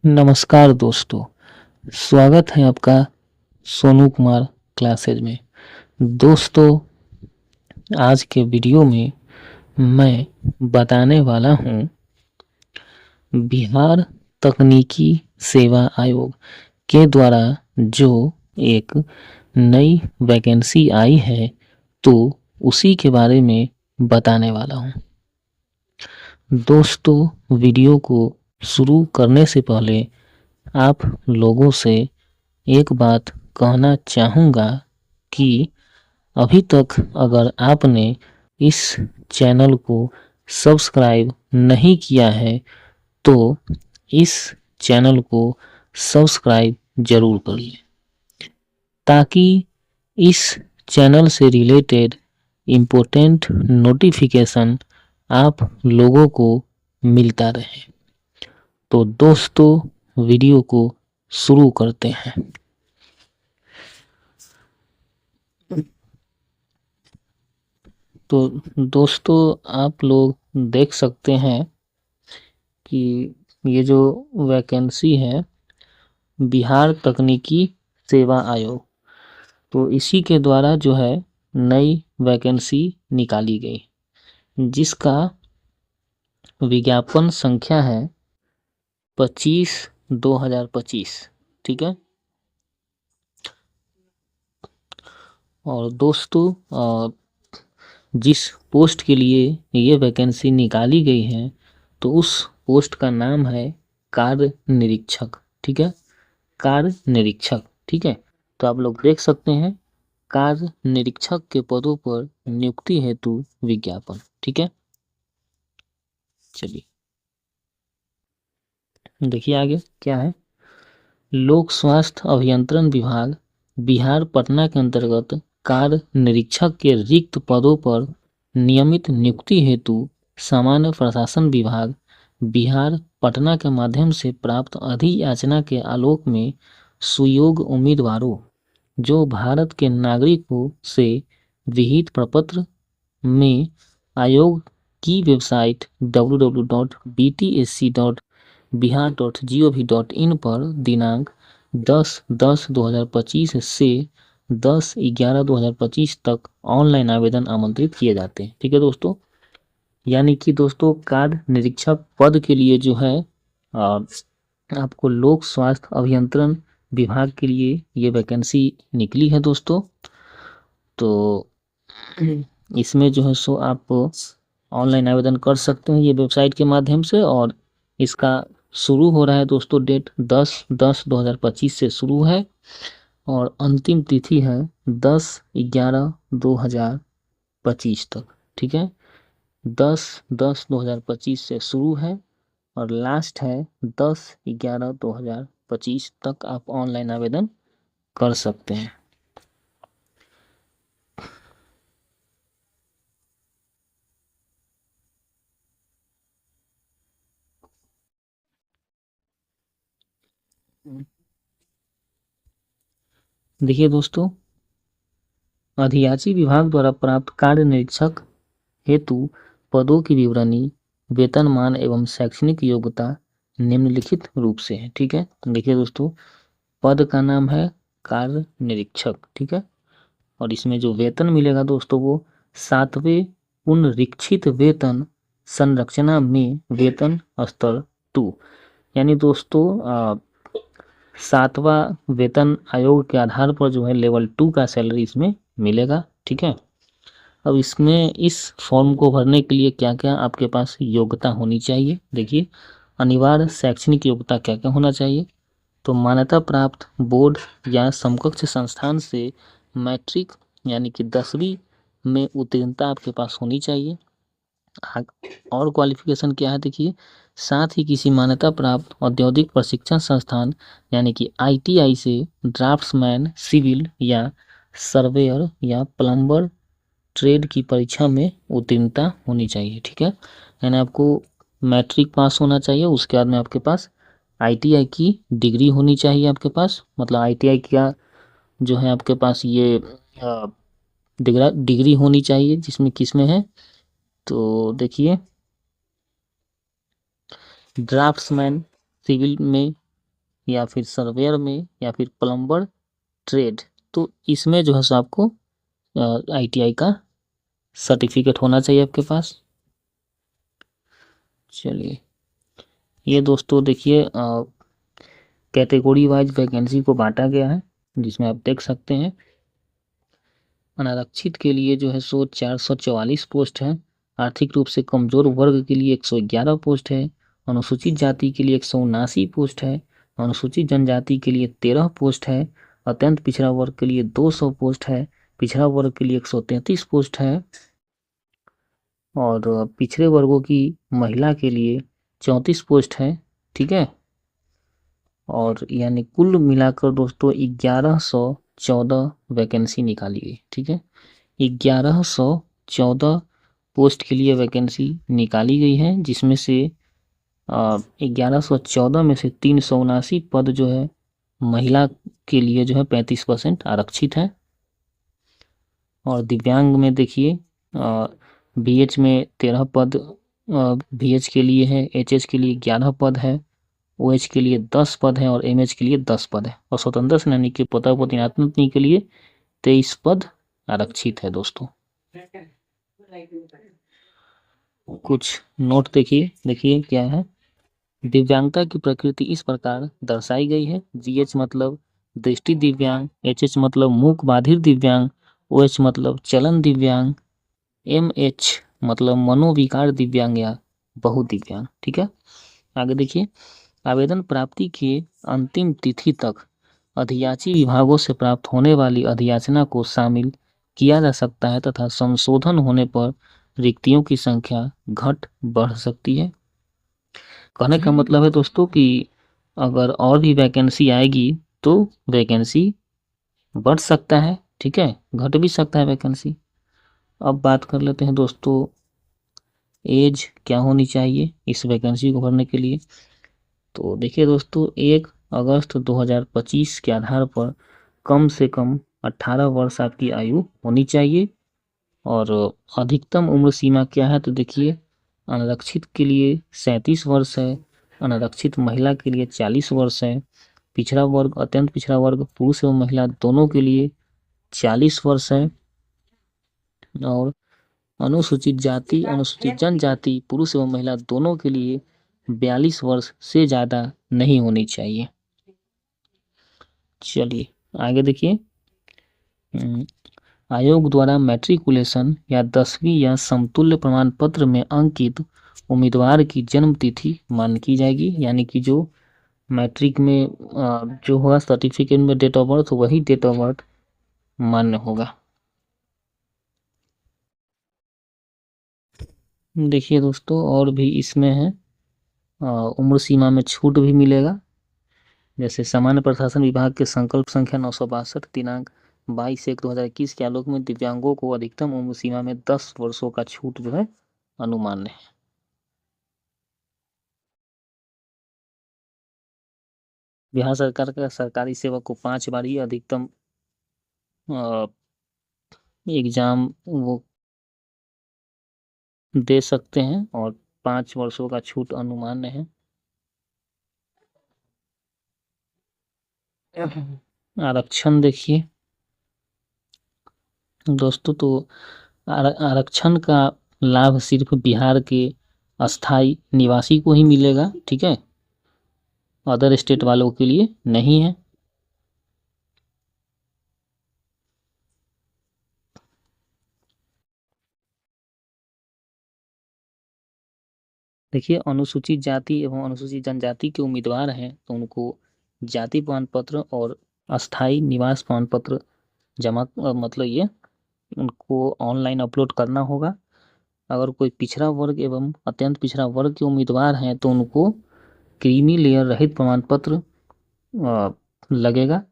नमस्कार दोस्तों, स्वागत है आपका सोनू कुमार क्लासेज में। दोस्तों, आज के वीडियो में मैं बताने वाला हूँ बिहार तकनीकी सेवा आयोग के द्वारा जो एक नई वैकेंसी आई है, तो उसी के बारे में बताने वाला हूँ। दोस्तों, वीडियो को शुरू करने से पहले आप लोगों से एक बात कहना चाहूँगा कि अभी तक अगर आपने इस चैनल को सब्सक्राइब नहीं किया है तो इस चैनल को सब्सक्राइब जरूर करिए, ताकि इस चैनल से रिलेटेड इम्पोर्टेंट नोटिफिकेशन आप लोगों को मिलता रहे। तो दोस्तों, वीडियो को शुरू करते हैं। तो दोस्तों, आप लोग देख सकते हैं कि ये जो वैकेंसी है बिहार तकनीकी सेवा आयोग, तो इसी के द्वारा जो है नई वैकेंसी निकाली गई, जिसका विज्ञापन संख्या है 25/2025। ठीक है। और दोस्तों, जिस पोस्ट के लिए ये वैकेंसी निकाली गई है, तो उस पोस्ट का नाम है कार्य निरीक्षक। ठीक है, कार्य निरीक्षक। ठीक है, तो आप लोग देख सकते हैं कार्य निरीक्षक के पदों पर नियुक्ति हेतु विज्ञापन। ठीक है, चलिए देखिए आगे क्या है। लोक स्वास्थ्य अभियंत्रण विभाग बिहार पटना के अंतर्गत कार्य निरीक्षक के रिक्त पदों पर नियमित नियुक्ति हेतु सामान्य प्रशासन विभाग बिहार पटना के माध्यम से प्राप्त अधियाचना के आलोक में सुयोग्य उम्मीदवारों जो भारत के नागरिकों से विहित प्रपत्र में आयोग की वेबसाइट www.btsc.bihar.gov.in पर दिनांक 10/10/2025 से 10/11/2025 तक ऑनलाइन आवेदन आमंत्रित किए जाते हैं। ठीक है दोस्तों, यानी कि दोस्तों कार्य निरीक्षक पद के लिए जो है आपको लोक स्वास्थ्य अभियंत्रण विभाग के लिए ये वैकेंसी निकली है दोस्तों। तो इसमें जो है सो आप ऑनलाइन आवेदन कर सकते हैं ये वेबसाइट के माध्यम से, और इसका शुरू हो रहा है दोस्तों, डेट 10/10/2025 से शुरू है और अंतिम तिथि है 10/11/2025 तक। ठीक है, 10/10/2025 से शुरू है और लास्ट है 10/11/2025 तक आप ऑनलाइन आवेदन कर सकते हैं। देखिए दोस्तों, अधियाची विभाग द्वारा प्राप्त कार्य निरीक्षक हेतु पदों की विवरणी, वेतनमान एवं शैक्षणिक योग्यता निम्नलिखित रूप से है। ठीक है, देखिए दोस्तों, पद का नाम है कार्य निरीक्षक। ठीक है, और इसमें जो वेतन मिलेगा दोस्तों वो 7वें पुनरीक्षित वेतन संरचना में वेतन स्तर 2, यानी दोस्तों 7वां वेतन आयोग के आधार पर जो है लेवल 2 का सैलरी इसमें मिलेगा। ठीक है, अब इसमें इस फॉर्म को भरने के लिए क्या क्या आपके पास योग्यता होनी चाहिए। देखिए, अनिवार्य शैक्षणिक योग्यता क्या क्या होना चाहिए। तो मान्यता प्राप्त बोर्ड या समकक्ष संस्थान से मैट्रिक यानी कि 10वीं में उत्तीर्णता आपके पास होनी चाहिए। और क्वालिफिकेशन क्या है देखिए, साथ ही किसी मान्यता प्राप्त औद्योगिक प्रशिक्षण संस्थान यानी कि ITI से ड्राफ्ट्समैन सिविल या सर्वेयर या प्लम्बर ट्रेड की परीक्षा में उत्तीर्णता होनी चाहिए। ठीक है, यानी आपको मैट्रिक पास होना चाहिए, उसके बाद में आपके पास ITI की डिग्री होनी चाहिए आपके पास, मतलब ITI का जो है आपके पास ये डिग्री होनी चाहिए, जिसमें किसमें है तो देखिए ड्राफ्ट्समैन सिविल में या फिर सर्वेयर में या फिर प्लम्बर ट्रेड, तो इसमें जो है सो आपको ITI का सर्टिफिकेट होना चाहिए आपके पास। चलिए, ये दोस्तों देखिए कैटेगरी वाइज वैकेंसी को बांटा गया है, जिसमें आप देख सकते हैं अनारक्षित के लिए जो है सो 444 पोस्ट है, आर्थिक रूप से कमजोर वर्ग के लिए 111 पोस्ट है, अनुसूचित जाति के लिए 179 पोस्ट है, अनुसूचित जनजाति के लिए 13 पोस्ट है, अत्यंत पिछड़ा वर्ग के लिए 200 पोस्ट है, पिछड़ा वर्ग के लिए 133 पोस्ट है, और पिछड़े वर्गों की महिला के लिए 34 पोस्ट है। ठीक है, और यानी कुल मिलाकर दोस्तों 1114 वैकेंसी निकाली गई। ठीक है, 1114 पोस्ट के लिए वैकेंसी निकाली गई है, जिसमें से 1114 में से 379 पद जो है महिला के लिए जो है 35% आरक्षित है। और दिव्यांग में देखिए BH में 13 पद BH के लिए है, HH के लिए 11 पद है, OH के लिए 10 पद है और MH के लिए 10 पद है, और स्वतंत्र सेनानी के पदोन्नति के लिए 23 पद आरक्षित है। दोस्तों कुछ नोट देखिए क्या है। दिव्यांगता की प्रकृति इस प्रकार दर्शाई गई है। GH मतलब दृष्टि दिव्यांग, HH मतलब मूक बाधिर दिव्यांग, OH मतलब चलन दिव्यांग, MH मतलब मनोविकार दिव्यांग या बहुदिव्यांग। ठीक है, आगे देखिए, आवेदन प्राप्ति के अंतिम तिथि तक अधियाची विभागों से प्राप्त होने वाली अधियाचना को शामिल किया जा सकता है तथा संशोधन होने पर रिक्तियों की संख्या घट बढ़ सकती है। कहने का मतलब है दोस्तों कि अगर और भी वैकेंसी आएगी तो वैकेंसी बढ़ सकता है, ठीक है, घट भी सकता है वैकेंसी। अब बात कर लेते हैं दोस्तों एज क्या होनी चाहिए इस वैकेंसी को भरने के लिए। तो देखिए दोस्तों 1 अगस्त 2025 के आधार पर कम से कम 18 वर्ष आपकी आयु होनी चाहिए। और अधिकतम उम्र सीमा क्या है, तो देखिए अनारक्षित के लिए 37 वर्ष है, अनारक्षित महिला के लिए 40 वर्ष है, पिछड़ा वर्ग अत्यंत पिछड़ा वर्ग पुरुष एवं महिला दोनों के लिए 40 वर्ष है, और अनुसूचित जाति अनुसूचित जनजाति पुरुष एवं महिला दोनों के लिए 42 वर्ष से ज़्यादा नहीं होनी चाहिए। चलिए आगे देखिए, आयोग द्वारा मैट्रिकुलेशन या 10वीं या समतुल्य प्रमाण पत्र में अंकित उम्मीदवार की जन्म तिथि मान्य की जाएगी, यानी कि जो मैट्रिक में जो होगा सर्टिफिकेट में डेट ऑफ बर्थ वही डेट ऑफ बर्थ मान्य होगा। देखिए दोस्तों और भी इसमें है उम्र सीमा में छूट भी मिलेगा, जैसे सामान्य प्रशासन विभाग के संकल्प संख्या 962 दिनांक 22/1/2021 के आलोक में दिव्यांगों को अधिकतम उम्र सीमा में 10 वर्षों का छूट जो है अनुमान्य है। बिहार सरकार का सरकारी सेवक को 5 बार ही अधिकतम एग्जाम वो दे सकते हैं, और 5 वर्षों का छूट अनुमान्य है। आरक्षण देखिए दोस्तों, तो आरक्षण का लाभ सिर्फ बिहार के अस्थाई निवासी को ही मिलेगा, ठीक है, अदर स्टेट वालों के लिए नहीं है। देखिए अनुसूचित जाति एवं अनुसूचित जनजाति के उम्मीदवार हैं तो उनको जाति प्रमाण पत्र और अस्थाई निवास प्रमाण पत्र जमा मतलब ये उनको ऑनलाइन अपलोड करना होगा। अगर कोई पिछड़ा वर्ग एवं अत्यंत पिछड़ा वर्ग के उम्मीदवार हैं तो उनको क्रीमी लेयर रहित प्रमाण पत्र लगेगा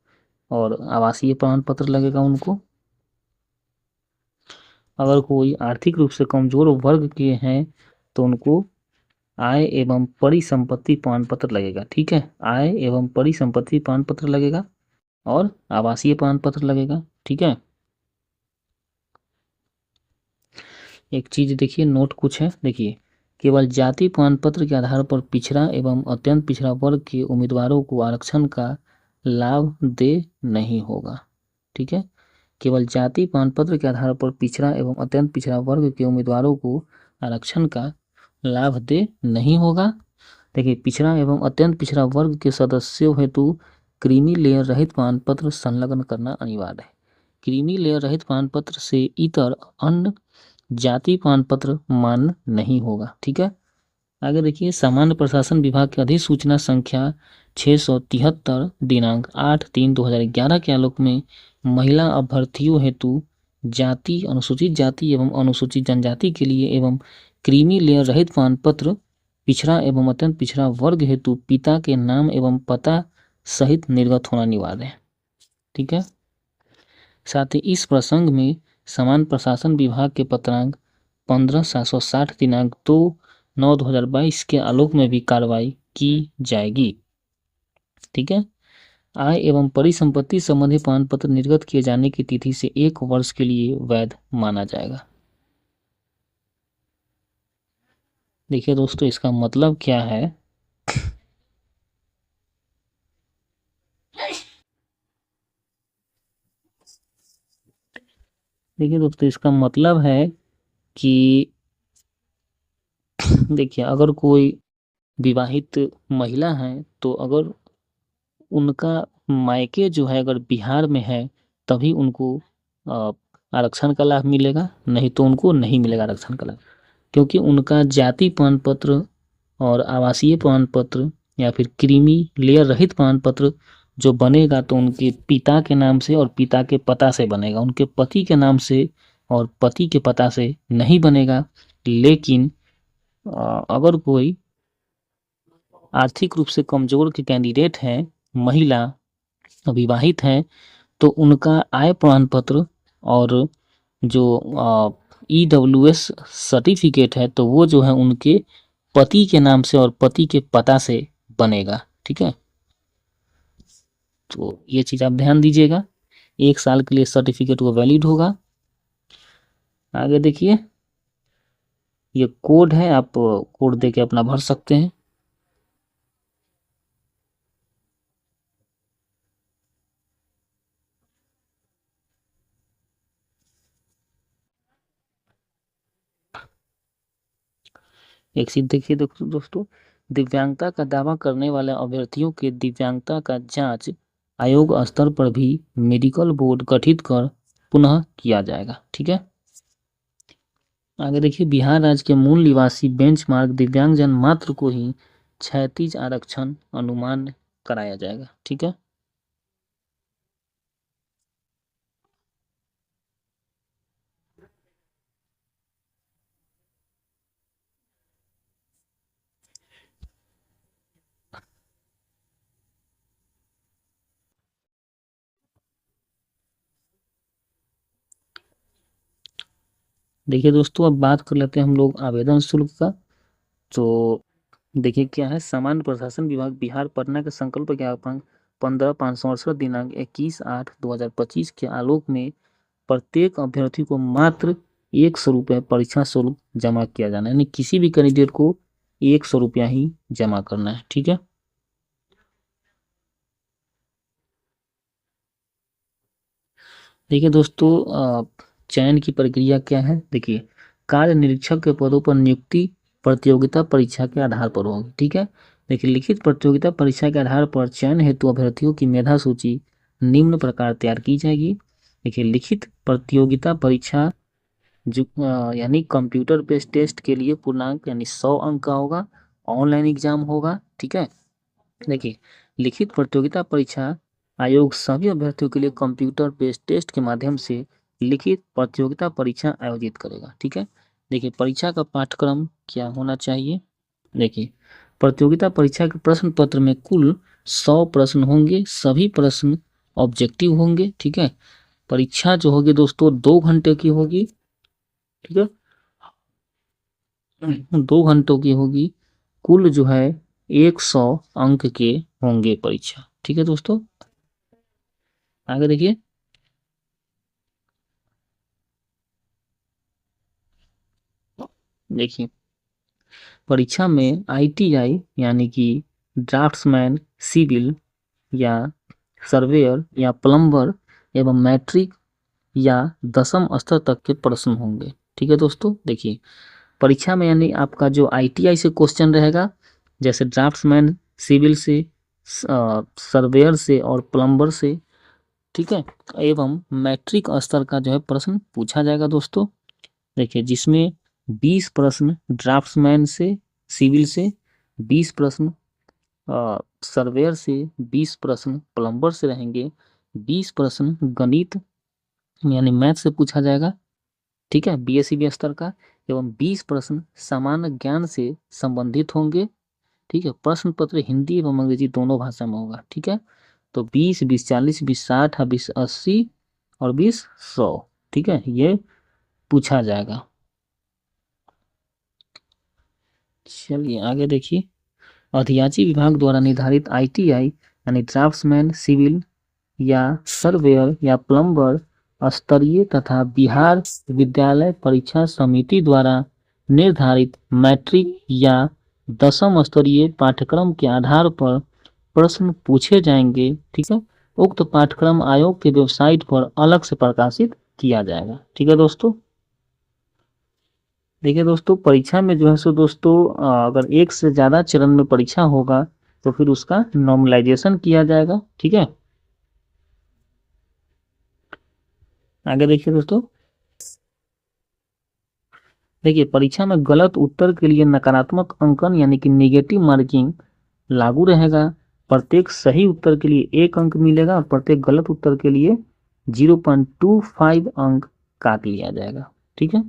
और आवासीय प्रमाण पत्र लगेगा उनको। अगर कोई आर्थिक रूप से कमजोर वर्ग के हैं तो उनको आय एवं परिसंपत्ति प्रमाण पत्र लगेगा, ठीक है, आय एवं परिसंपत्ति प्रमाण पत्र लगेगा और आवासीय प्रमाण पत्र लगेगा, ठीक है। एक चीज देखिए नोट कुछ है, देखिए केवल जाति प्रमाण पत्र के आधार पर पिछड़ा एवं अत्यंत पिछड़ा वर्ग के उम्मीदवारों को आरक्षण का लाभ दे नहीं होगा। ठीक है, केवल जाति प्रमाण पत्र के आधार पर पिछड़ा एवं अत्यंत पिछड़ा वर्ग के उम्मीदवारों को आरक्षण का लाभ दे नहीं होगा। देखिए, पिछड़ा एवं अत्यंत पिछड़ा वर्ग के सदस्यों हेतु क्रीमी लेयर रहित प्रमाण पत्र संलग्न करना अनिवार्य है। क्रीमी लेयर रहित प्रमाण पत्र से इतर अन्य जाति प्रमाण पत्र मान्य नहीं होगा। ठीक है, आगे देखिए, सामान्य प्रशासन विभाग की अधिसूचना संख्या 673 दिनांक 8/3/2011 के आलोक में महिला अभ्यर्थियों हेतु जाति, अनुसूचित जाति एवं अनुसूचित जनजाति के लिए एवं क्रीमी लेयर रहित प्रमाण पत्र पिछड़ा एवं अत्यंत पिछड़ा वर्ग हेतु पिता के नाम एवं पता सहित निर्गत होना अनिवार्य है। ठीक है, साथ ही इस प्रसंग में समान प्रशासन विभाग के पत्रांक 15/760 दिनांक 2/9/2022 के आलोक में भी कार्रवाई की जाएगी। ठीक है, आय एवं परिसंपत्ति संबंधी प्रमाण पत्र निर्गत किए जाने की तिथि से 1 वर्ष के लिए वैध माना जाएगा। देखिए दोस्तों, इसका मतलब क्या है? देखिए दोस्तों, इसका मतलब है कि देखिए, अगर कोई विवाहित महिला है तो अगर उनका मायके जो है अगर बिहार में है तभी उनको आरक्षण का लाभ मिलेगा, नहीं तो उनको नहीं मिलेगा आरक्षण का लाभ, क्योंकि उनका जाति प्रमाण पत्र और आवासीय प्रमाण पत्र या फिर क्रीमी लेयर रहित प्रमाण पत्र जो बनेगा तो उनके पिता के नाम से और पिता के पता से बनेगा, उनके पति के नाम से और पति के पता से नहीं बनेगा। लेकिन अगर कोई आर्थिक रूप से कमजोर के कैंडिडेट है, महिला विवाहित है, तो उनका आय प्रमाण पत्र और जो EWS सर्टिफिकेट है तो वो जो है उनके पति के नाम से और पति के पता से बनेगा। ठीक है, तो ये चीज़ आप ध्यान दीजिएगा, 1 साल के लिए सर्टिफिकेट वो वैलिड होगा। आगे देखिए, ये कोड है, आप कोड दे के अपना भर सकते हैं। एक चीज देखिए दोस्तों, दिव्यांगता का दावा करने वाले अभ्यर्थियों के दिव्यांगता का जांच आयोग स्तर पर भी मेडिकल बोर्ड गठित कर पुनः किया जाएगा। ठीक है, आगे देखिए, बिहार राज्य के मूल निवासी बेंचमार्क दिव्यांगजन मात्र को ही क्षैतिज आरक्षण अनुमान कराया जाएगा। ठीक है, देखिए दोस्तों, अब बात कर लेते हैं हम लोग आवेदन शुल्क का। तो देखिए क्या है, सामान्य प्रशासन विभाग बिहार पटना के संकल्प ज्ञापन 15/568 दिनांक 21/8/2025 के आलोक में प्रत्येक अभ्यर्थी को मात्र 100 रुपये परीक्षा शुल्क जमा किया जाना है, यानी किसी भी कैंडिडेट को 100 रुपया ही जमा करना है। ठीक है, देखिए दोस्तों, चयन की प्रक्रिया क्या है? देखिए, कार्य निरीक्षक के पदों पर नियुक्ति प्रतियोगिता परीक्षा के आधार पर होगी। ठीक है, देखिए, लिखित प्रतियोगिता परीक्षा के आधार पर चयन हेतु अभ्यर्थियों की मेधा सूची निम्न प्रकार तैयार की जाएगी। देखिए, लिखित प्रतियोगिता परीक्षा जो यानी कंप्यूटर बेस्ड टेस्ट के लिए पूर्णांक यानी 100 अंक का होगा, ऑनलाइन एग्जाम होगा। ठीक है, देखिए, लिखित प्रतियोगिता परीक्षा आयोग सभी अभ्यर्थियों के लिए कंप्यूटर बेस्ड टेस्ट के माध्यम से लिखित प्रतियोगिता परीक्षा आयोजित करेगा। ठीक है, देखिए, परीक्षा का पाठ्यक्रम क्या होना चाहिए? देखिए, प्रतियोगिता परीक्षा के प्रश्न पत्र में कुल 100 प्रश्न होंगे, सभी प्रश्न ऑब्जेक्टिव होंगे। ठीक है, परीक्षा जो होगी दोस्तों 2 घंटे की होगी। ठीक है, 2 घंटों की होगी, कुल जो है 100 अंक के होंगे परीक्षा। ठीक है दोस्तों, आगे देखिए, देखिए परीक्षा में ITI यानी कि ड्राफ्ट्समैन सिविल या सर्वेयर या प्लम्बर एवं मैट्रिक या 10वीं स्तर तक के प्रश्न होंगे। ठीक है दोस्तों, देखिए परीक्षा में यानी आपका जो ITI से क्वेश्चन रहेगा, जैसे ड्राफ्ट्समैन सिविल से, सर्वेयर से और प्लम्बर से, ठीक है, एवं मैट्रिक स्तर का जो है प्रश्न पूछा जाएगा दोस्तों। देखिए जिसमें 20 प्रश्न ड्राफ्ट्समैन से सिविल से, 20 प्रश्न सर्वेयर से, 20 प्रश्न प्लम्बर से रहेंगे, 20 प्रश्न गणित यानी मैथ से पूछा जाएगा, ठीक है, BSc स्तर का, एवं 20 प्रश्न सामान्य ज्ञान से संबंधित होंगे। ठीक है, प्रश्न पत्र हिंदी एवं अंग्रेजी दोनों भाषा में होगा। ठीक है, तो 20, 20, 40, 20, 60, 20, 80 और 20, 100, ठीक है, ये पूछा जाएगा। चलिए आगे देखिए, अधियाची विभाग द्वारा निर्धारित ITI यानी ड्राफ्ट्समैन सिविल या सर्वेयर या प्लम्बर स्तरीय तथा बिहार विद्यालय परीक्षा समिति द्वारा निर्धारित मैट्रिक या 10वीं स्तरीय पाठ्यक्रम के आधार पर प्रश्न पूछे जाएंगे। ठीक है, उक्त पाठ्यक्रम आयोग के वेबसाइट पर अलग से प्रकाशित किया जाएगा। ठीक है दोस्तों, देखिए दोस्तों परीक्षा में जो है सो दोस्तों अगर एक से ज़्यादा चरण में परीक्षा होगा तो फिर उसका नॉर्मलाइजेशन किया जाएगा। ठीक है, आगे देखिए दोस्तों, देखिए परीक्षा में गलत उत्तर के लिए नकारात्मक अंकन यानी कि नेगेटिव मार्किंग लागू रहेगा। प्रत्येक सही उत्तर के लिए 1 अंक मिलेगा और प्रत्येक गलत उत्तर के लिए 0.25 अंक काट लिया जाएगा। ठीक है,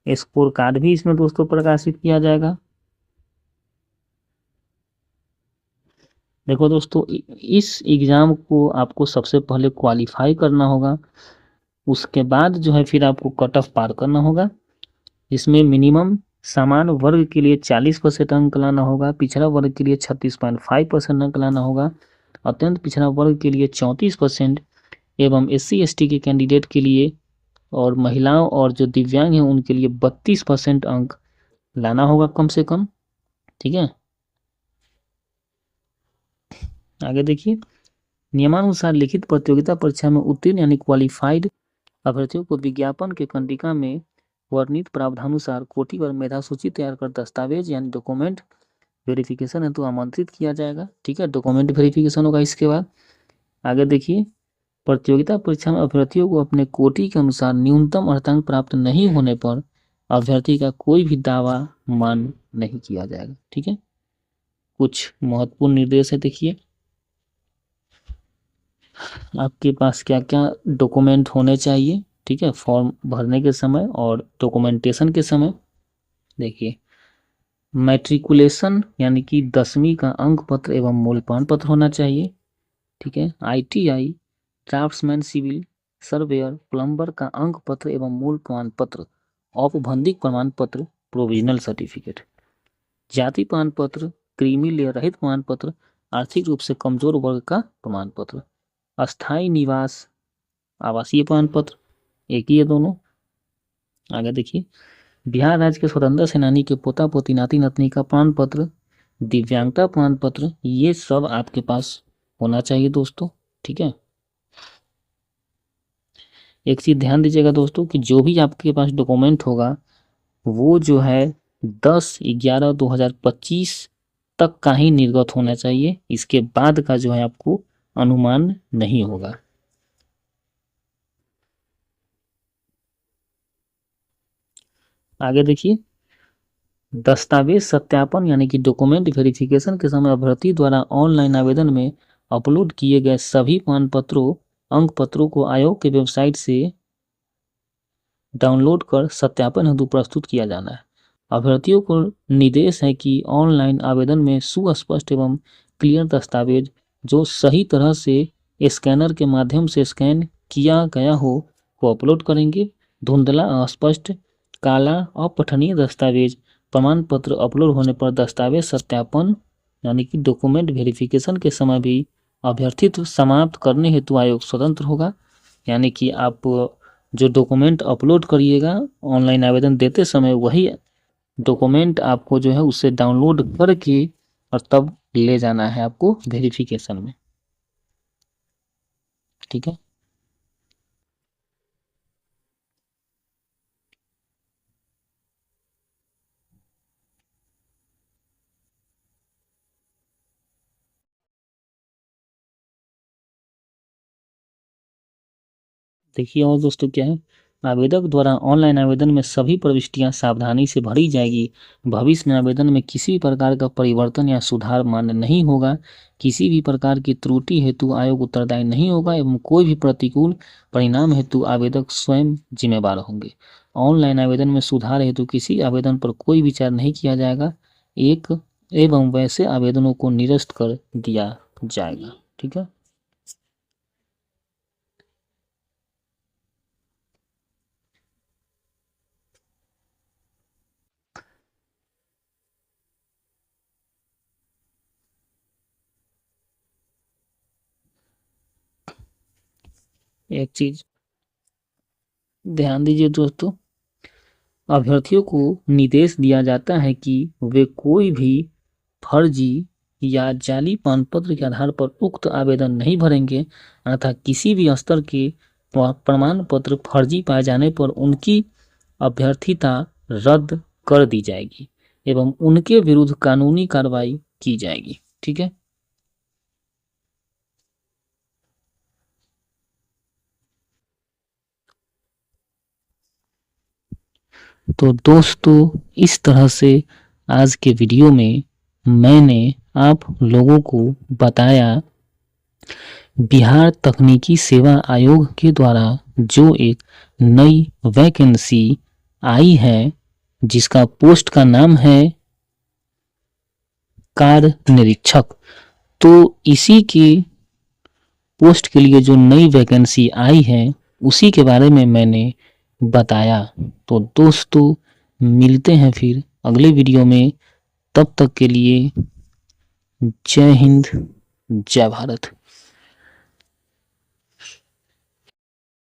स्कोर कार्ड भी इसमें दोस्तों प्रकाशित किया जाएगा। देखो दोस्तों, इस एग्जाम को आपको सबसे पहले क्वालिफाई करना होगा, उसके बाद जो है फिर आपको कट ऑफ पार करना होगा। इसमें मिनिमम समान वर्ग के लिए 40% अंक लाना होगा, पिछड़ा वर्ग के लिए 36.5% अंक लाना होगा, अत्यंत पिछड़ा वर्ग के लिए 34% एवं SC ST के कैंडिडेट के लिए और महिलाओं और जो दिव्यांग हैं उनके लिए 32% अंक लाना होगा कम से कम। ठीक है, आगे देखिए, नियमानुसार लिखित प्रतियोगिता परीक्षा में उत्तीर्ण यानी क्वालिफाइड अभ्यर्थियों को विज्ञापन के कंडिका में वर्णित प्रावधानुसार कोटि पर मेधा सूची तैयार कर दस्तावेज यानी डॉक्यूमेंट वेरिफिकेशन हेतु आमंत्रित किया जाएगा। ठीक है, डॉक्यूमेंट वेरिफिकेशन होगा। इसके बाद आगे देखिए, प्रतियोगिता परीक्षा में अभ्यर्थियों को अपने कोटि के अनुसार न्यूनतम अर्हतांक प्राप्त नहीं होने पर अभ्यर्थी का कोई भी दावा मान नहीं किया जाएगा। ठीक है, कुछ महत्वपूर्ण निर्देश है, देखिए आपके पास क्या क्या डॉक्यूमेंट होने चाहिए। ठीक है, फॉर्म भरने के समय और डॉक्यूमेंटेशन के समय देखिए, मैट्रिकुलेशन यानी कि 10वीं का अंक पत्र एवं मूल प्रमाण पत्र होना चाहिए। ठीक है, ITI draftsman civil surveyor plumber का अंक पत्र एवं मूल प्रमाण पत्र, औपबंधिक प्रमाण पत्र प्रोविजनल सर्टिफिकेट, जाति प्रमाण पत्र, क्रीमी लेयर रहित प्रमाण पत्र, आर्थिक रूप से कमजोर वर्ग का प्रमाण पत्र, अस्थायी निवास आवासीय प्रमाण पत्र, एक ही है दोनों। आगे देखिए, बिहार राज्य के स्वतंत्रता सेनानी के पोता पोती नाती नातनी का प्रमाण पत्र, दिव्यांगता प्रमाण पत्र, ये सब आपके पास होना चाहिए दोस्तों। ठीक है, एक चीज ध्यान दीजिएगा दोस्तों कि जो भी आपके पास डॉक्यूमेंट होगा वो जो है 10/11/2025 तक का ही निर्गत होना चाहिए, इसके बाद का जो है आपको अनुमान नहीं होगा। आगे देखिए, दस्तावेज सत्यापन यानी कि डॉक्यूमेंट वेरिफिकेशन के समय अभ्यर्थी द्वारा ऑनलाइन आवेदन में अपलोड किए गए सभी प्रमाण पत्रों अंक पत्रों को आयोग के वेबसाइट से डाउनलोड कर सत्यापन हेतु प्रस्तुत किया जाना है। अभ्यर्थियों को निर्देश है कि ऑनलाइन आवेदन में सुस्पष्ट एवं क्लियर दस्तावेज जो सही तरह से स्कैनर के माध्यम से स्कैन किया गया हो को अपलोड करेंगे। धुंधला, अस्पष्ट, काला, अपठनीय दस्तावेज प्रमाण पत्र अपलोड होने पर दस्तावेज सत्यापन यानी कि डॉक्यूमेंट वेरिफिकेशन के समय भी अभ्यर्थित्व समाप्त करने हेतु आयोग स्वतंत्र होगा। यानी कि आप जो डॉक्यूमेंट अपलोड करिएगा ऑनलाइन आवेदन देते समय वही डॉक्यूमेंट आपको जो है उससे डाउनलोड करके और तब ले जाना है आपको वेरिफिकेशन में, ठीक है। देखिए और दोस्तों क्या है, आवेदक द्वारा ऑनलाइन आवेदन में सभी प्रविष्टियां सावधानी से भरी जाएगी। भविष्य में आवेदन में किसी भी प्रकार का परिवर्तन या सुधार मान्य नहीं होगा। किसी भी प्रकार की त्रुटि हेतु आयोग उत्तरदायी नहीं होगा एवं कोई भी प्रतिकूल परिणाम हेतु आवेदक स्वयं जिम्मेवार होंगे। ऑनलाइन आवेदन में सुधार हेतु किसी आवेदन पर कोई विचार नहीं किया जाएगा, एक एवं वैसे आवेदनों को निरस्त कर दिया जाएगा, ठीक है। एक चीज ध्यान दीजिए दोस्तों, अभ्यर्थियों को निर्देश दिया जाता है कि वे कोई भी फर्जी या जाली प्रमाणपत्र के आधार पर उक्त आवेदन नहीं भरेंगे, अर्थात किसी भी स्तर के प्रमाण पत्र फर्जी पाए जाने पर उनकी अभ्यर्थिता रद्द कर दी जाएगी एवं उनके विरुद्ध कानूनी कार्रवाई की जाएगी, ठीक है। तो दोस्तों इस तरह से आज के वीडियो में मैंने आप लोगों को बताया बिहार तकनीकी सेवा आयोग के द्वारा जो एक नई वैकेंसी आई है जिसका पोस्ट का नाम है कार्य निरीक्षक। तो इसी के पोस्ट के लिए जो नई वैकेंसी आई है उसी के बारे में मैंने बताया। तो दोस्तों मिलते हैं फिर अगले वीडियो में, तब तक के लिए जय हिंद जय भारत।